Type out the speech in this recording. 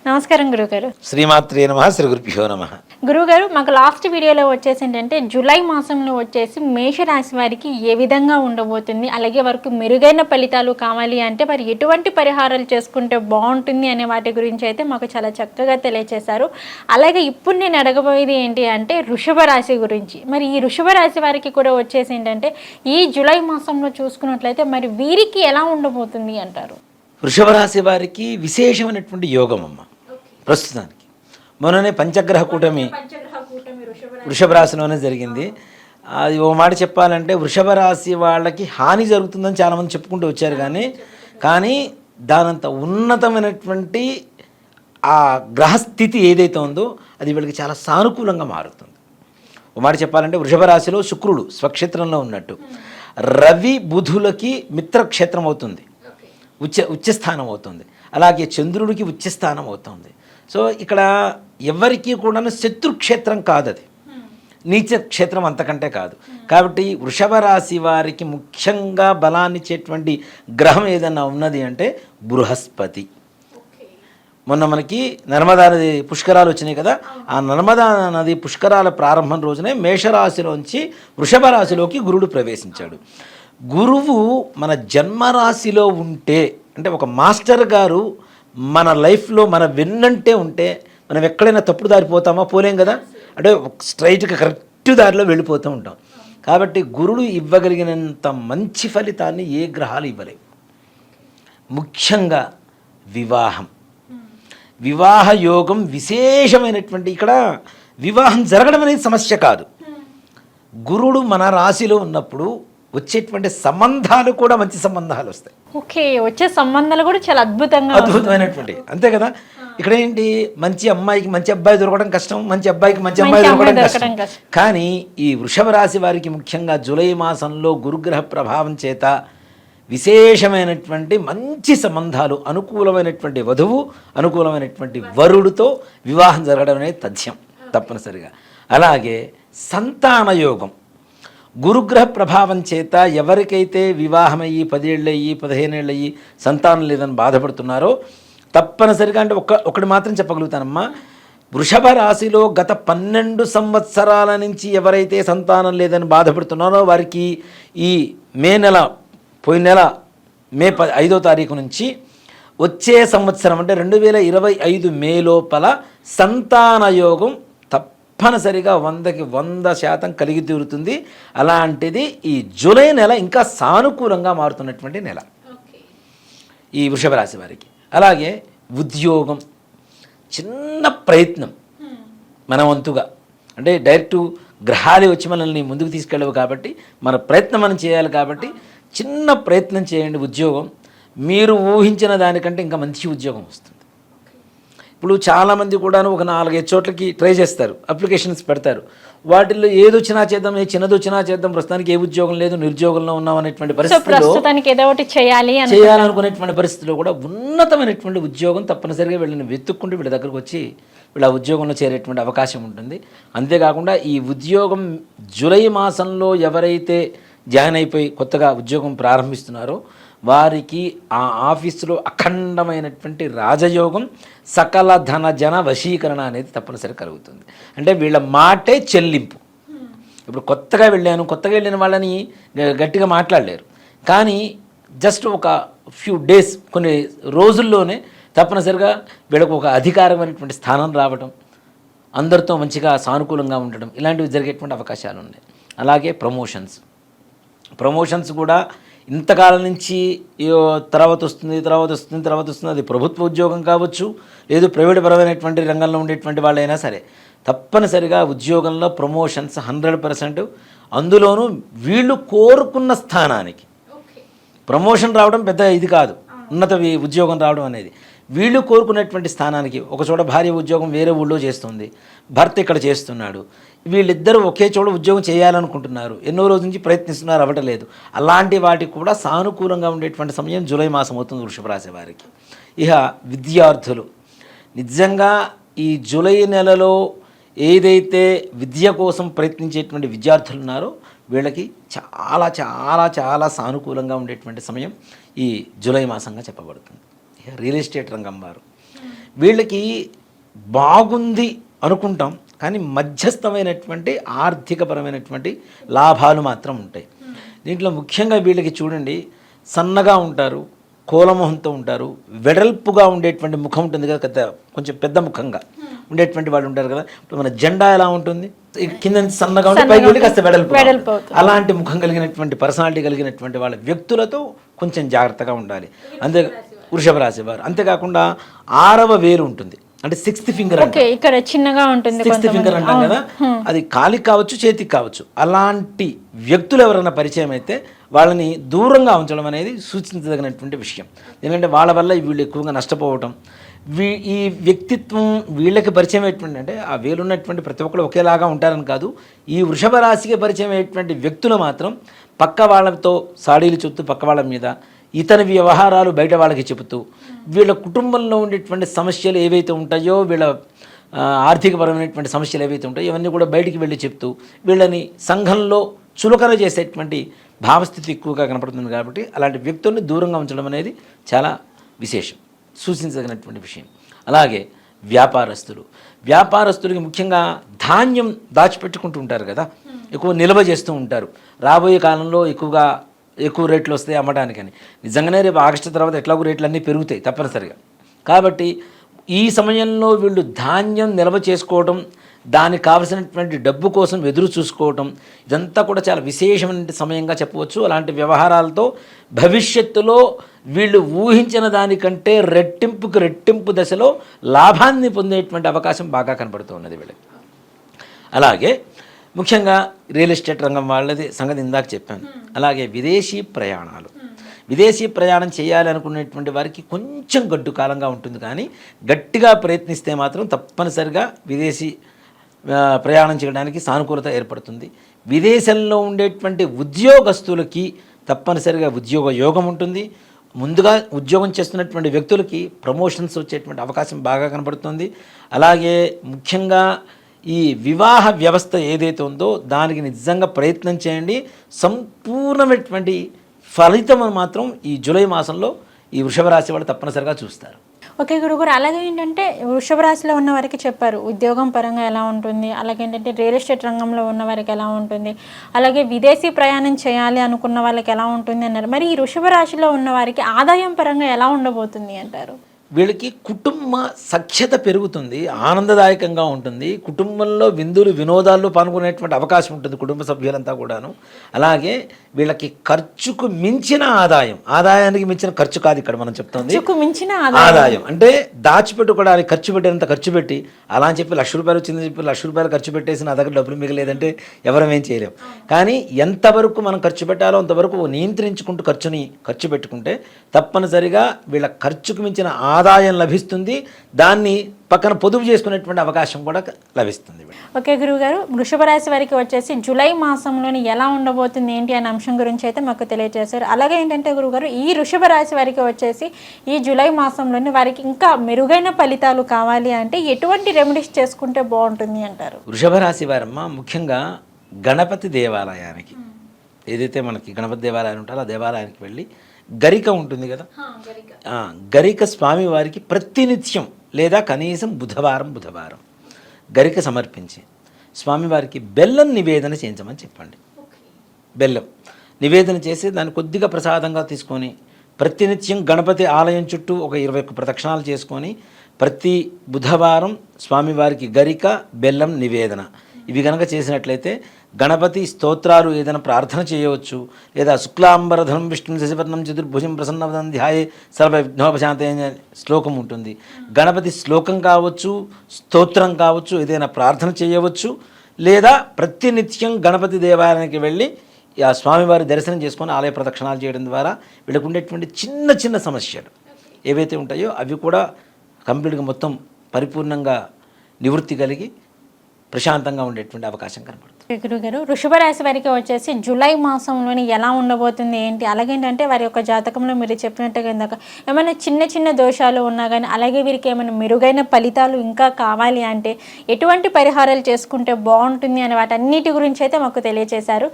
నమస్కారం గురుగారు. శ్రీమాత్రే నమః, శ్రీ గురుభ్యో నమః. గురుగారు, మాకు లాస్ట్ వీడియోలో వచ్చేసి ఏంటంటే జూలై మాసంలో వచ్చేసి మేషరాశి వారికి ఏ విధంగా ఉండబోతుంది, అలాగే వారికి మెరుగైన ఫలితాలు కావాలి అంటే మరి ఎటువంటి పరిహారాలు చేసుకుంటే బాగుంటుంది అనే వాటి గురించి అయితే మాకు చాలా చక్కగా తెలియజేశారు. అలాగే ఇప్పుడు నేను అడగబోయేది ఏంటి అంటే వృషభ రాశి గురించి. మరి ఈ వృషభ రాశి వారికి కూడా వచ్చేసి ఏంటంటే ఈ జూలై మాసంలో చూసుకున్నట్లయితే మరి వీరికి ఎలా ఉండబోతుంది అంటారు? వృషభ రాశి వారికి విశేషమైనటువంటి యోగం అమ్మ. ప్రస్తుతానికి మొన్ననే పంచగ్రహ కూటమి వృషభ రాశిలోనే జరిగింది. అది ఓ మాట చెప్పాలంటే వృషభ రాశి వాళ్ళకి హాని జరుగుతుందని చాలామంది చెప్పుకుంటూ వచ్చారు, కానీ దానంత ఉన్నతమైనటువంటి ఆ గ్రహస్థితి ఏదైతే ఉందో అది వీళ్ళకి చాలా సానుకూలంగా మారుతుంది. ఓ మాట చెప్పాలంటే వృషభ రాశిలో శుక్రుడు స్వక్షేత్రంలో ఉన్నట్టు, రవి బుధులకి మిత్రక్షేత్రం అవుతుంది, ఉచ్చస్థానం అవుతుంది. అలాగే చంద్రుడికి ఉచ్చస్థానం అవుతుంది. సో ఇక్కడ ఎవరికి కూడా శత్రుక్షేత్రం కాదు, అది నీచ క్షేత్రం అంతకంటే కాదు. కాబట్టి వృషభ రాశి వారికి ముఖ్యంగా బలాన్ని ఇచ్చేటువంటి గ్రహం ఏదన్నా ఉన్నది అంటే బృహస్పతి. మొన్న మనకి నర్మదా నది పుష్కరాలు వచ్చినాయి కదా, ఆ నర్మదా నది పుష్కరాల ప్రారంభం రోజునే మేషరాశిలోంచి వృషభ రాశిలోకి గురుడు ప్రవేశించాడు. గురువు మన జన్మరాశిలో ఉంటే, అంటే ఒక మాస్టర్ గారు మన లైఫ్లో మన వెన్నంటే ఉంటే మనం ఎక్కడైనా తప్పుడు దారి పోతామా? పోలేం కదా. అంటే స్ట్రైట్గా కరెక్ట్ దారిలో వెళ్ళిపోతూ ఉంటాం. కాబట్టి గురుడు ఇవ్వగలిగినంత మంచి ఫలితాన్ని ఏ గ్రహాలు ఇవ్వలేవు. ముఖ్యంగా వివాహ యోగం విశేషమైనటువంటి, ఇక్కడ వివాహం జరగడం అనేది సమస్య కాదు. గురుడు మన రాశిలో ఉన్నప్పుడు వచ్చేటువంటి సంబంధాలు కూడా మంచి సంబంధాలు వస్తాయి. ఓకే, వచ్చే సంబంధాలు కూడా చాలా అద్భుతమైనటువంటి, అంతే కదా. ఇక్కడ ఏంటి, మంచి అమ్మాయికి మంచి అబ్బాయి దొరకడం కష్టం, మంచి అబ్బాయికి మంచి అమ్మాయి దొరకడం కష్టం. కానీ ఈ వృషభ రాశి వారికి ముఖ్యంగా జూలై మాసంలో గురుగ్రహ ప్రభావం చేత విశేషమైనటువంటి మంచి సంబంధాలు, అనుకూలమైనటువంటి వధువు, అనుకూలమైనటువంటి వరుడితో వివాహం జరగడం అనేది తథ్యం తప్పనిసరిగా. అలాగే సంతాన యోగం గురుగ్రహ ప్రభావం చేత ఎవరికైతే వివాహమయ్యి 10 ఏళ్ళయ్యి 15 ఏళ్ళయ్యి సంతానం లేదని బాధపడుతున్నారో తప్పనిసరిగా, అంటే ఒకటి మాత్రం చెప్పగలుగుతానమ్మా, వృషభ రాశిలో గత 12 సంవత్సరాల నుంచి ఎవరైతే సంతానం లేదని బాధపడుతున్నారో వారికి ఈ పోయిన నెల మే 5వ తారీఖు నుంచి వచ్చే సంవత్సరం అంటే 2025 మే లోపల సంతాన యోగం తప్పనిసరిగా 100కి 100% కలిగి తీరుతుంది. అలాంటిది ఈ జూలై నెల ఇంకా సానుకూలంగా మారుతున్నటువంటి నెల ఈ వృషభ రాశి వారికి. అలాగే ఉద్యోగం, చిన్న ప్రయత్నం మన వంతుగా, అంటే డైరెక్ట్ గ్రహాలు వచ్చి మనల్ని ముందుకు తీసుకెళ్ళవు కాబట్టి మన ప్రయత్నం మనం చేయాలి. కాబట్టి చిన్న ప్రయత్నం చేయండి. ఉద్యోగం మీరు ఊహించిన దానికంటే ఇంకా మంచి ఉద్యోగం వస్తుంది. ఇప్పుడు చాలామంది కూడాను ఒక 4-5 చోట్లకి ట్రై చేస్తారు, అప్లికేషన్స్ పెడతారు. వాటిల్లో ఏదొచ్చినా చేద్దాం, చిన్నదొచ్చినా చేద్దాం, ప్రస్తుతానికి ఏ ఉద్యోగం లేదు, నిరుద్యోగంలో ఉన్నాం అనేటువంటి పరిస్థితిలో, చేయాలనుకునేటువంటి పరిస్థితిలో కూడా ఉన్నతమైనటువంటి ఉద్యోగం తప్పనిసరిగా వీళ్ళని వెతుక్కుంటూ వీళ్ళ దగ్గరకు వచ్చి వీళ్ళ ఉద్యోగంలో చేరేటువంటి అవకాశం ఉంటుంది. అంతేకాకుండా ఈ ఉద్యోగం జూలై మాసంలో ఎవరైతే జాయిన్ అయిపోయి కొత్తగా ఉద్యోగం ప్రారంభిస్తున్నారో వారికి ఆ ఆఫీసులో అఖండమైనటువంటి రాజయోగం, సకల ధన జన వశీకరణ అనేది తప్పనిసరి కలుగుతుంది. అంటే వీళ్ళ మాటే చెల్లింపు. ఇప్పుడు కొత్తగా వెళ్ళిన వాళ్ళని గట్టిగా మాట్లాడలేరు, కానీ జస్ట్ ఒక ఫ్యూ డేస్, కొన్ని రోజుల్లోనే తప్పనిసరిగా వీళ్ళకు ఒక అధికారమైనటువంటి స్థానం రావడం, అందరితో మంచిగా సానుకూలంగా ఉండడం, ఇలాంటివి జరిగేటువంటి అవకాశాలు ఉన్నాయి. అలాగే ప్రమోషన్స్ కూడా ఇంతకాలం నుంచి తర్వాత వస్తుంది, అది ప్రభుత్వ ఉద్యోగం కావచ్చు, లేదు ప్రైవేట్ పరమైనటువంటి రంగంలో ఉండేటువంటి వాళ్ళైనా సరే తప్పనిసరిగా ఉద్యోగంలో ప్రమోషన్స్ 100%. అందులోనూ వీళ్ళు కోరుకున్న స్థానానికి ప్రమోషన్ రావడం పెద్ద ఇది కాదు, ఉన్నత ఉద్యోగం రావడం అనేది. వీళ్ళు కోరుకునేటువంటి స్థానానికి, ఒక చోట భార్య ఉద్యోగం వేరే ఊళ్ళో చేస్తుంది, భర్త ఇక్కడ చేస్తున్నాడు, వీళ్ళిద్దరూ ఒకే చోట ఉద్యోగం చేయాలనుకుంటున్నారు, ఎన్నో రోజుల నుంచి ప్రయత్నిస్తున్నారు, అవ్వటలేదు. అలాంటి వాటికి కూడా సానుకూలంగా ఉండేటువంటి సమయం జూలై మాసం అవుతుంది వృషభ రాశి వారికి. ఇక విద్యార్థులు నిజంగా ఈ జూలై నెలలో ఏదైతే విద్య కోసం ప్రయత్నించేటువంటి విద్యార్థులు ఉన్నారో వీళ్ళకి చాలా చాలా చాలా సానుకూలంగా ఉండేటువంటి సమయం ఈ జూలై మాసంగా చెప్పబడుతుంది. రియల్ ఎస్టేట్ రంగం వారు, వీళ్ళకి బాగుంది అనుకుంటాం, కానీ మధ్యస్థమైనటువంటి ఆర్థికపరమైనటువంటి లాభాలు మాత్రం ఉంటాయి. దీంట్లో ముఖ్యంగా వీళ్ళకి చూడండి, సన్నగా ఉంటారు, కోలమొహంతో ఉంటారు, వెడల్పుగా ఉండేటువంటి ముఖం ఉంటుంది కదా, కొంచెం పెద్ద ముఖంగా ఉండేటువంటి వాళ్ళు ఉంటారు కదా. ఇప్పుడు మన జెండా ఎలా ఉంటుంది, కింద నుంచి సన్నగా ఉంటే పైకి వెళ్ళి కాస్త వెడల్పు, అలాంటి ముఖం కలిగినటువంటి పర్సనాలిటీ కలిగినటువంటి వాళ్ళ వ్యక్తులతో కొంచెం జాగ్రత్తగా ఉండాలి. అంతే వృషభ రాశి వారు. అంతేకాకుండా 6వ వేలు ఉంటుంది, అంటే 6th ఫింగర్, ఇక్కడ చిన్నగా ఉంటుంది, 6th ఫింగర్ అంటాం కదా, అది కాలికి కావచ్చు చేతికి కావచ్చు. అలాంటి వ్యక్తులు ఎవరైనా పరిచయం అయితే వాళ్ళని దూరంగా ఉంచడం అనేది సూచించదగినటువంటి విషయం. ఎందుకంటే వాళ్ళ వల్ల వీళ్ళు ఎక్కువగా నష్టపోవటం, ఈ వ్యక్తిత్వం వీళ్ళకి పరిచయం అయ్యేటువంటి, అంటే ఆ వేలున్నటువంటి ప్రతి ఒక్కరు ఒకేలాగా ఉంటారని కాదు, ఈ వృషభ రాశికి పరిచయం అయ్యేటువంటి వ్యక్తులు మాత్రం పక్క వాళ్ళతో సాడీలు చెప్తూ, పక్క వాళ్ళ మీద ఇతని వ్యవహారాలు బయట వాళ్ళకి చెబుతూ, వీళ్ళ కుటుంబంలో ఉండేటువంటి సమస్యలు ఏవైతే ఉంటాయో, వీళ్ళ ఆర్థికపరమైనటువంటి సమస్యలు ఏవైతే ఉంటాయో ఇవన్నీ కూడా బయటికి వెళ్ళి చెప్తూ వీళ్ళని సంఘంలో చులకన చేసేటువంటి భావస్థితి ఎక్కువగా కనపడుతుంది. కాబట్టి అలాంటి వ్యక్తుల్ని దూరంగా ఉంచడం అనేది చాలా విశేషం, సూచించదగినటువంటి విషయం. అలాగే వ్యాపారస్తులకి ముఖ్యంగా ధాన్యం దాచిపెట్టుకుంటూ ఉంటారు కదా, ఎక్కువ నిల్వ చేస్తూ ఉంటారు. రాబోయే కాలంలో ఎక్కువ రేట్లు వస్తాయి అమ్మడానికని. నిజంగానే రేపు ఆగస్టు తర్వాత ఎట్లాగో రేట్లు అన్నీ పెరుగుతాయి తప్పనిసరిగా. కాబట్టి ఈ సమయంలో వీళ్ళు ధాన్యం నిల్వ చేసుకోవడం, దానికి కావలసినటువంటి డబ్బు కోసం ఎదురు చూసుకోవటం, ఇదంతా కూడా చాలా విశేషమైన సమయంగా చెప్పవచ్చు. అలాంటి వ్యవహారాలతో భవిష్యత్తులో వీళ్ళు ఊహించిన దానికంటే రెట్టింపు దశలో లాభాన్ని పొందేటువంటి అవకాశం బాగా కనబడుతున్నది వీళ్ళకి. అలాగే ముఖ్యంగా రియల్ ఎస్టేట్ రంగం వాళ్ళది సంగతి ఇందాక చెప్పాను. అలాగే విదేశీ ప్రయాణం చేయాలి అనుకునేటువంటి వారికి కొంచెం గడ్డు కాలంగా ఉంటుంది, కానీ గట్టిగా ప్రయత్నిస్తే మాత్రం తప్పనిసరిగా విదేశీ ప్రయాణం చేయడానికి సానుకూలత ఏర్పడుతుంది. విదేశంలో ఉండేటువంటి ఉద్యోగస్తులకి తప్పనిసరిగా ఉద్యోగ యోగం ఉంటుంది. ముందుగా ఉద్యోగం చేస్తున్నటువంటి వ్యక్తులకి ప్రమోషన్స్ వచ్చేటువంటి అవకాశం బాగా కనబడుతుంది. అలాగే ముఖ్యంగా ఈ వివాహ వ్యవస్థ ఏదైతే ఉందో దానికి నిజంగా ప్రయత్నం చేయండి. సంపూర్ణమైనటువంటి ఫలితం మాత్రం ఈ జూలై మాసంలో ఈ వృషభ రాశి వాళ్ళు తప్పనిసరిగా చూస్తారు. ఓకే గురుగారు, అలాగే ఏంటంటే వృషభ రాశిలో ఉన్న వారికి చెప్పారు ఉద్యోగం పరంగా ఎలా ఉంటుంది, అలాగే ఏంటంటే రియల్ ఎస్టేట్ రంగంలో ఉన్న వారికి ఎలా ఉంటుంది, అలాగే విదేశీ ప్రయాణం చేయాలి అనుకున్న వాళ్ళకి ఎలా ఉంటుంది అన్నారు. మరి ఈ వృషభ రాశిలో ఉన్న వారికి ఆదాయం పరంగా ఎలా ఉండబోతుంది అంటారు? వీళ్ళకి కుటుంబ సఖ్యత పెరుగుతుంది, ఆనందదాయకంగా ఉంటుంది. కుటుంబంలో విందులు వినోదాల్లో పాల్గొనేటువంటి అవకాశం ఉంటుంది కుటుంబ సభ్యులంతా కూడాను. అలాగే వీళ్ళకి ఖర్చుకు మించిన ఆదాయానికి మించిన ఖర్చు కాదు ఇక్కడ మనం చెప్తుంది. మించిన ఆదాయం అంటే దాచిపెట్టుకోవడానికి ఖర్చు పెట్టేంత ఖర్చు పెట్టి, అలా అని చెప్పి ₹1,00,000 వచ్చిందని చెప్పి ₹1,00,000 ఖర్చు పెట్టేసి నా దగ్గర డబ్బులు మిగలేదంటే ఎవరం ఏం చేయలేం. కానీ ఎంతవరకు మనం ఖర్చు పెట్టాలో అంతవరకు నియంత్రించుకుంటూ ఖర్చు పెట్టుకుంటే తప్పనిసరిగా వీళ్ళ ఖర్చుకు మించిన ఆదాయం లభిస్తుంది. దాన్ని పక్కన పొదుపు చేసుకునేటువంటి అవకాశం కూడా లభిస్తుంది. ఓకే గురువుగారు, వృషభ రాశి వారికి వచ్చేసి జూలై మాసంలోని ఎలా ఉండబోతుంది ఏంటి అనే అంశం గురించి అయితే మాకు తెలియజేశారు. అలాగే ఏంటంటే గురువుగారు, ఈ వృషభ రాశి వారికి వచ్చేసి ఈ జూలై మాసంలోని వారికి ఇంకా మెరుగైన ఫలితాలు కావాలి అంటే ఎటువంటి రెమెడీస్ చేసుకుంటే బాగుంటుంది అంటారు? వృషభ రాశి వారమ్మ ముఖ్యంగా గణపతి దేవాలయానికి, ఏదైతే మనకి గణపతి దేవాలయం ఉంటుందో ఆ దేవాలయానికి వెళ్ళి గరిక ఉంటుంది కదా, గరిక స్వామివారికి ప్రతినిత్యం లేదా కనీసం బుధవారం గరిక సమర్పించి స్వామివారికి బెల్లం నివేదన చేయించమని చెప్పండి. బెల్లం నివేదన చేసి దాన్ని కొద్దిగా ప్రసాదంగా తీసుకొని ప్రతినిత్యం గణపతి ఆలయం చుట్టూ ఒక 21 ప్రదక్షిణాలు చేసుకొని ప్రతి బుధవారం స్వామివారికి గరిక బెల్లం నివేదన ఇవి కనుక చేసినట్లయితే గణపతి స్తోత్రాలు ఏదైనా ప్రార్థన చేయవచ్చు. లేదా శుక్లాంబరధనం విష్ణు శశివర్ణం చతుర్భుజం ప్రసన్నవదనం ధ్యాయే సర్వ విఘ్నోపశాంతే అనే శ్లోకం ఉంటుంది. గణపతి శ్లోకం కావచ్చు, స్తోత్రం కావచ్చు, ఏదైనా ప్రార్థన చేయవచ్చు. లేదా ప్రతినిత్యం గణపతి దేవాలయానికి వెళ్ళి ఆ స్వామివారి దర్శనం చేసుకొని ఆలయ ప్రదక్షిణాలు చేయడం ద్వారా వీళ్ళకు ఉండేటువంటి చిన్న సమస్యలు ఏవైతే ఉంటాయో అవి కూడా కంప్లీట్గా మొత్తం పరిపూర్ణంగా నివృత్తి కలిగి ప్రశాంతంగా ఉండేటువంటి అవకాశం కనబడుతుంది. గురుగారు, వృషభ రాశి వారికి వచ్చేసి జూలై మాసంలోని ఎలా ఉండబోతుంది ఏంటి, అలాగేంటంటే వారి యొక్క జాతకంలో మీరు చెప్పినట్టుగా ఇందాక ఏమైనా చిన్న దోషాలు ఉన్నా కానీ, అలాగే వీరికి ఏమైనా మెరుగైన ఫలితాలు ఇంకా కావాలి అంటే ఎటువంటి పరిహారాలు చేసుకుంటే బాగుంటుంది అనే వాటన్నిటి గురించి అయితే మాకు తెలియజేశారు.